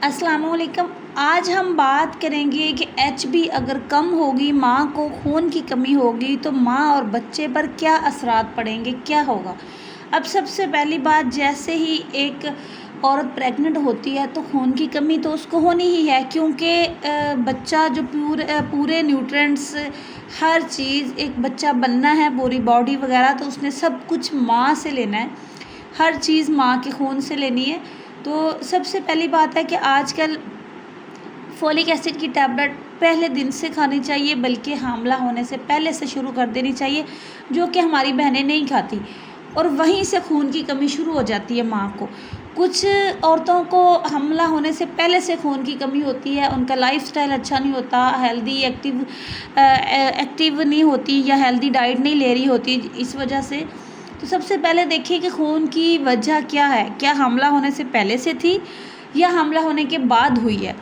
अस्सलामुअलैकुम। आज हम बात करेंगे कि एचबी अगर कम होगी, माँ को खून की कमी होगी तो माँ और बच्चे पर क्या असरात पड़ेंगे, क्या होगा। अब सबसे पहली बात, जैसे ही एक औरत प्रेग्नेंट होती है तो खून की कमी तो उसको होनी ही है, क्योंकि बच्चा जो पूरे न्यूट्रिएंट्स हर चीज़, एक बच्चा बनना है पूरी बॉडी वगैरह, तो उसने सब कुछ माँ से लेना है, हर चीज़ माँ के खून से लेनी है। तो सबसे पहली बात है कि आजकल फोलिक एसिड की टैबलेट पहले दिन से खानी चाहिए, बल्कि हामला होने से पहले से शुरू कर देनी चाहिए, जो कि हमारी बहनें नहीं खाती, और वहीं से खून की कमी शुरू हो जाती है माँ को। कुछ औरतों को हमला होने से पहले से खून की कमी होती है, उनका लाइफस्टाइल अच्छा नहीं होता, हेल्दी एक्टिव नहीं होती, या हेल्दी डाइट नहीं ले रही होती, इस वजह से। तो सबसे पहले देखिए कि खून की वजह क्या है, क्या हमला होने से पहले से थी या हमला होने के बाद हुई है।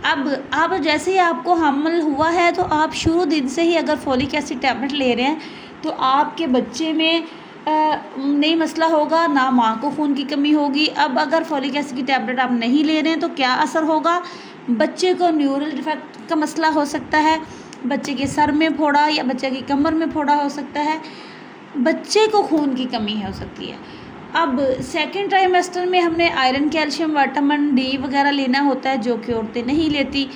अब जैसे ही आपको हमल हुआ है तो आप शुरू दिन से ही अगर फोलिक एसिड टैबलेट ले रहे हैं तो आपके बच्चे में नहीं मसला होगा, ना माँ को खून की कमी होगी। अब अगर फोलिक एसिड की टैबलेट आप नहीं ले रहे हैं तो क्या असर होगा, बच्चे को न्यूरल डिफेक्ट का मसला हो सकता है, बच्चे के सर में फोड़ा या बच्चे की कमर में फोड़ा हो सकता है, बच्चे को खून की कमी हो सकती है। अब सेकंड ट्राइमेस्टर में हमने आयरन, कैल्शियम, विटामिन डी वगैरह लेना होता है, जो कि औरतें नहीं लेती,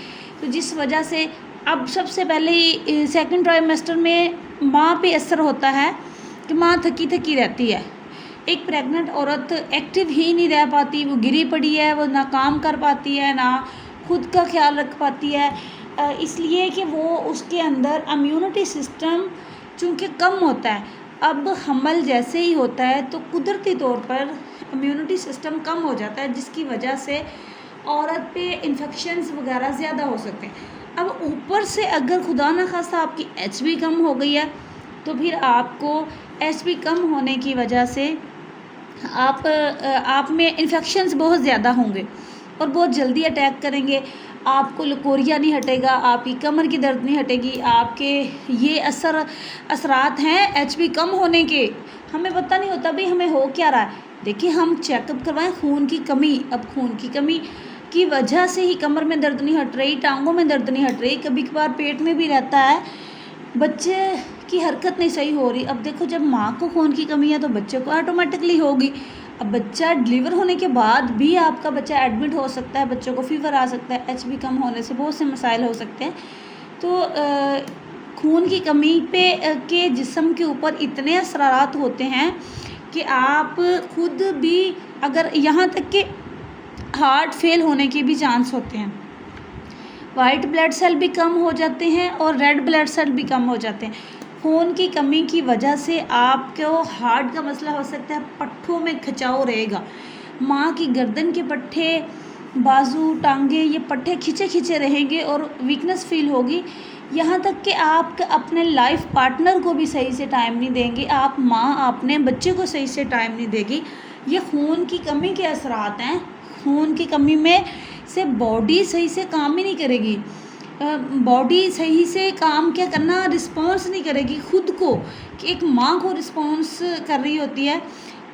तो जिस वजह से अब सबसे पहले सेकंड ट्राइमेस्टर में माँ पे असर होता है कि माँ थकी थकी रहती है। एक प्रेग्नेंट औरत एक्टिव ही नहीं रह पाती, वो गिरी पड़ी है, वो ना काम कर पाती है, ना खुद का ख्याल रख पाती है, इसलिए कि वो उसके अंदर इम्यूनिटी सिस्टम चूँकि कम होता है। अब हमल जैसे ही होता है तो कुदरती तौर पर इम्यूनिटी सिस्टम कम हो जाता है, जिसकी वजह से औरत पे इन्फेक्शंस वगैरह ज़्यादा हो सकते हैं। अब ऊपर से अगर खुदा न खास्ता आपकी एचबी कम हो गई है तो फिर आपको एचबी कम होने की वजह से आप में इन्फेक्शंस बहुत ज़्यादा होंगे और बहुत जल्दी अटैक करेंगे। आपको लकोरिया नहीं हटेगा, आपकी कमर की दर्द नहीं हटेगी, आपके ये असरात हैं एचबी कम होने के। हमें पता नहीं होता भाई हमें हो क्या रहा है। देखिए, हम चेकअप करवाएं खून की कमी। अब खून की कमी की वजह से ही कमर में दर्द नहीं हट रही, टांगों में दर्द नहीं हट रही, कभी कभार पेट में भी रहता है, बच्चे की हरकत नहीं सही हो रही। अब देखो, जब माँ को खून की कमी है तो बच्चे को ऑटोमेटिकली होगी। अब बच्चा डिलीवर होने के बाद भी आपका बच्चा एडमिट हो सकता है, बच्चों को फीवर आ सकता है, एचबी कम होने से बहुत से मसाइल हो सकते हैं। तो खून की कमी पे के जिस्म के ऊपर इतने असरात होते हैं कि आप खुद भी, अगर यहाँ तक कि हार्ट फेल होने के भी चांस होते हैं, वाइट ब्लड सेल भी कम हो जाते हैं और रेड ब्लड सेल भी कम हो जाते हैं। खून की कमी की वजह से आपको हार्ट का मसला हो सकता है, पट्ठों में खिंचाव रहेगा, माँ की गर्दन के पट्ठे, बाजू, टांगे, ये पट्ठे खिंचे खिंचे रहेंगे और वीकनेस फील होगी। यहाँ तक कि आप अपने लाइफ पार्टनर को भी सही से टाइम नहीं देंगे, आप माँ अपने बच्चे को सही से टाइम नहीं देगी। ये खून की कमी के असरात हैं। खून की कमी में से बॉडी सही से काम ही नहीं करेगी, बॉडी सही से काम क्या करना, रिस्पॉन्स नहीं करेगी खुद को, कि एक माँ को रिस्पॉन्स कर रही होती है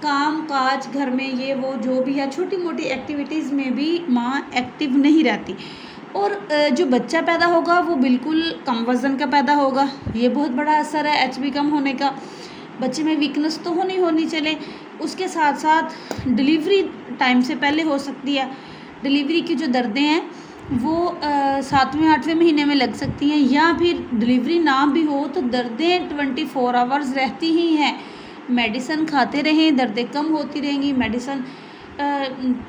काम काज घर में, ये वो जो भी है, छोटी मोटी एक्टिविटीज़ में भी माँ एक्टिव नहीं रहती। और जो बच्चा पैदा होगा वो बिल्कुल कम वज़न का पैदा होगा, ये बहुत बड़ा असर है एचबी कम होने का। बच्चे में वीकनेस तो होनी चले, उसके साथ साथ डिलीवरी टाइम से पहले हो सकती है। डिलीवरी की जो दर्दें हैं वो 7वें 8वें महीने में लग सकती हैं, या फिर डिलीवरी ना भी हो तो दर्दें 24 आवर्स रहती ही हैं। मेडिसिन खाते रहें, दर्दें कम होती रहेंगी, मेडिसिन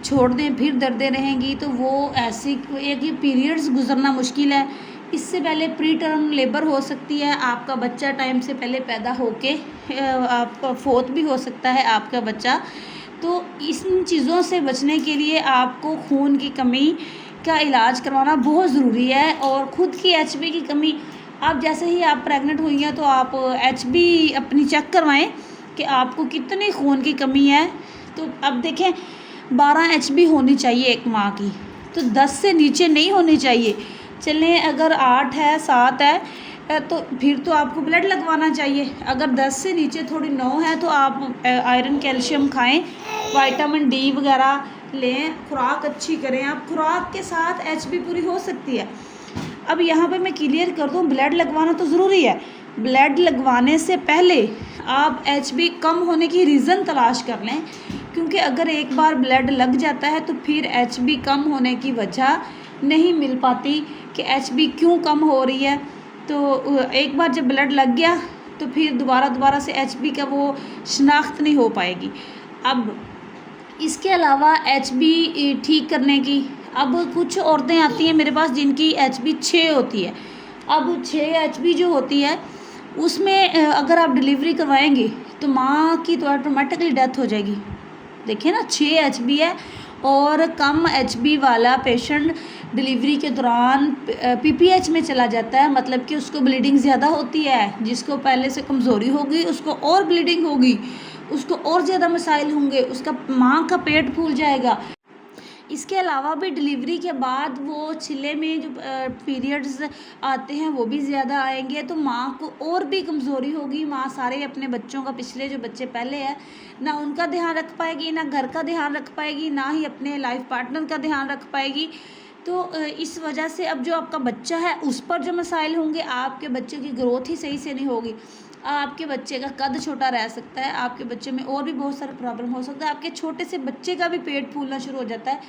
छोड़ दें फिर दर्दें रहेंगी, तो वो ऐसी एक ये पीरियड्स गुजरना मुश्किल है। इससे पहले प्री टर्म लेबर हो सकती है, आपका बच्चा टाइम से पहले पैदा होके आपका फोत भी हो सकता है आपका बच्चा। तो इन चीज़ों से बचने के लिए आपको खून की कमी का इलाज करवाना बहुत ज़रूरी है। और ख़ुद की एचबी की कमी, आप जैसे ही आप प्रेग्नेंट हुई हैं तो आप एचबी अपनी चेक करवाएं कि आपको कितनी खून की कमी है। तो अब देखें, 12 एचबी होनी चाहिए एक माँ की, तो 10 से नीचे नहीं होनी चाहिए। चलें, अगर 8 है, 7 है तो फिर तो आपको ब्लड लगवाना चाहिए। अगर 10 से नीचे थोड़ी 9 है तो आप आयरन, कैल्शियम खाएं, विटामिन डी वगैरह लें, खुराक अच्छी करें। आप खुराक के साथ एचबी पूरी हो सकती है। अब यहाँ पे मैं क्लियर कर दूँ, ब्लड लगवाना तो ज़रूरी है। ब्लड लगवाने से पहले आप एचबी कम होने की रीज़न तलाश कर लें, क्योंकि अगर एक बार ब्लड लग जाता है तो फिर एचबी कम होने की वजह नहीं मिल पाती कि एचबी क्यों कम हो रही है। तो एक बार जब ब्लड लग गया तो फिर दोबारा से एचबी का वो शनाख्त नहीं हो पाएगी। अब इसके अलावा एचबी ठीक करने की, अब कुछ औरतें आती हैं मेरे पास जिनकी एचबी 6 होती है। अब 6 एचबी जो होती है उसमें अगर आप डिलीवरी करवाएंगे तो माँ की तो ऑटोमेटिकली डेथ हो जाएगी। देखिए ना, 6 एचबी है और कम एचबी वाला पेशेंट डिलीवरी के दौरान पीपीएच में चला जाता है, मतलब कि उसको ब्लीडिंग ज़्यादा होती है। जिसको पहले से कमज़ोरी होगी उसको और ब्लीडिंग होगी, उसको और ज़्यादा मसाइल होंगे, उसका माँ का पेट फूल जाएगा। इसके अलावा भी डिलीवरी के बाद वो छिले में जो पीरियड्स आते हैं वो भी ज़्यादा आएंगे, तो माँ को और भी कमज़ोरी होगी। माँ सारे अपने बच्चों का, पिछले जो बच्चे पहले हैं ना उनका ध्यान रख पाएगी, ना घर का ध्यान रख पाएगी, ना ही अपने लाइफ पार्टनर का ध्यान रख पाएगी। तो इस वजह से अब जो आपका बच्चा है उस पर जो मसाइल होंगे, आपके बच्चे की ग्रोथ ही सही से नहीं होगी, आपके बच्चे का कद छोटा रह सकता है, आपके बच्चे में और भी बहुत सारे प्रॉब्लम हो सकता है। आपके छोटे से बच्चे का भी पेट फूलना शुरू हो जाता है,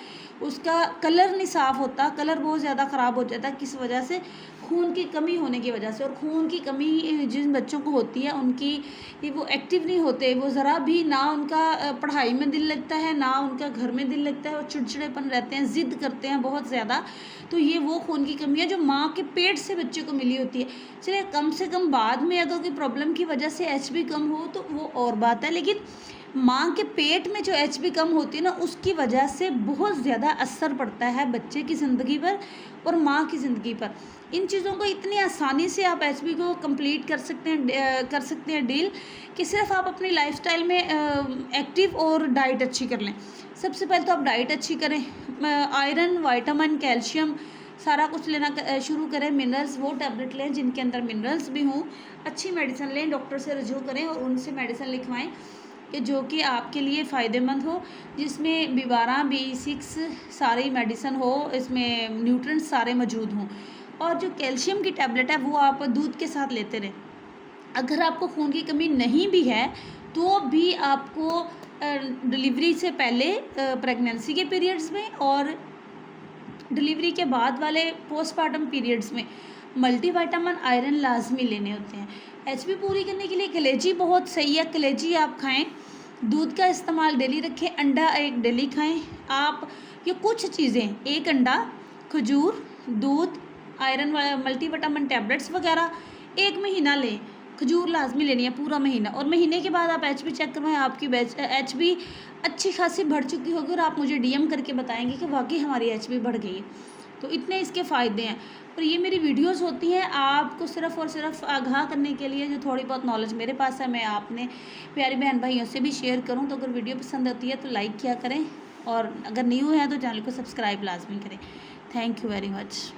उसका कलर नहीं साफ़ होता, कलर बहुत ज़्यादा ख़राब हो जाता है। किस वजह से? खून की कमी होने की वजह से। और खून की कमी जिन बच्चों को होती है उनकी वो एक्टिव नहीं होते, वो ज़रा भी ना उनका पढ़ाई में दिल लगता है, ना उनका घर में दिल लगता है, वो चिड़चिड़ेपन रहते हैं, ज़िद करते हैं बहुत ज़्यादा। तो ये वो खून की कमी है जो माँ के पेट से बच्चे को मिली होती है। चलिए, कम से कम बाद में अगर कोई प्रॉब्लम की वजह से एचबी कम हो तो वो और बात है, लेकिन माँ के पेट में जो एचबी कम होती है ना, उसकी वजह से बहुत ज़्यादा असर पड़ता है बच्चे की ज़िंदगी पर और माँ की ज़िंदगी पर। इन चीज़ों को इतनी आसानी से आप एचबी को कंप्लीट कर सकते हैं डील, कि सिर्फ आप अपनी लाइफस्टाइल में एक्टिव और डाइट अच्छी कर लें। सबसे पहले तो आप डाइट अच्छी करें, आयरन, विटामिन, कैल्शियम सारा कुछ लेना शुरू करें। मिनरल्स, वो टैबलेट लें जिनके अंदर मिनरल्स भी हों। अच्छी मेडिसिन लें, डॉक्टर से रजू करें और उनसे मेडिसिन लिखवाएं कि जो कि आपके लिए फ़ायदेमंद हो, जिसमें B12, B6 सारी मेडिसिन हो, इसमें न्यूट्रिएंट्स सारे मौजूद हों। और जो कैल्शियम की टैबलेट है वो आप दूध के साथ लेते रहें। अगर आपको खून की कमी नहीं भी है तो भी आपको डिलीवरी से पहले, प्रेगनेंसी के पीरियड्स में और डिलीवरी के बाद वाले पोस्टमार्टम पीरियड्स में मल्टीविटामिन, आयरन लाजमी लेने होते हैं। एचबी पूरी करने के लिए कलेजी बहुत सही है, कलेजी आप खाएं। दूध का इस्तेमाल डेली रखें, अंडा एक डेली खाएं आप। ये कुछ चीज़ें, एक अंडा, खजूर, दूध, आयरन मल्टीविटामिन टैबलेट्स वगैरह 1 महीना लें। खजूर लाजमी लेनी है पूरा महीना, और महीने के बाद आप एचबी चेक करवाएं, आपकी एचबी अच्छी खासी बढ़ चुकी होगी और आप मुझे डीएम करके बताएंगे कि वाकई हमारी एचबी बढ़ गई है। तो इतने इसके फ़ायदे हैं। और ये मेरी वीडियोस होती हैं आपको सिर्फ़ और सिर्फ आगाह करने के लिए, जो थोड़ी बहुत नॉलेज मेरे पास है मैं आपने प्यारी बहन भाइयों से भी शेयर करूं। तो अगर वीडियो पसंद आती है तो लाइक किया करें, और अगर न्यू है तो चैनल को सब्सक्राइब लाजमी करें। Thank you very much.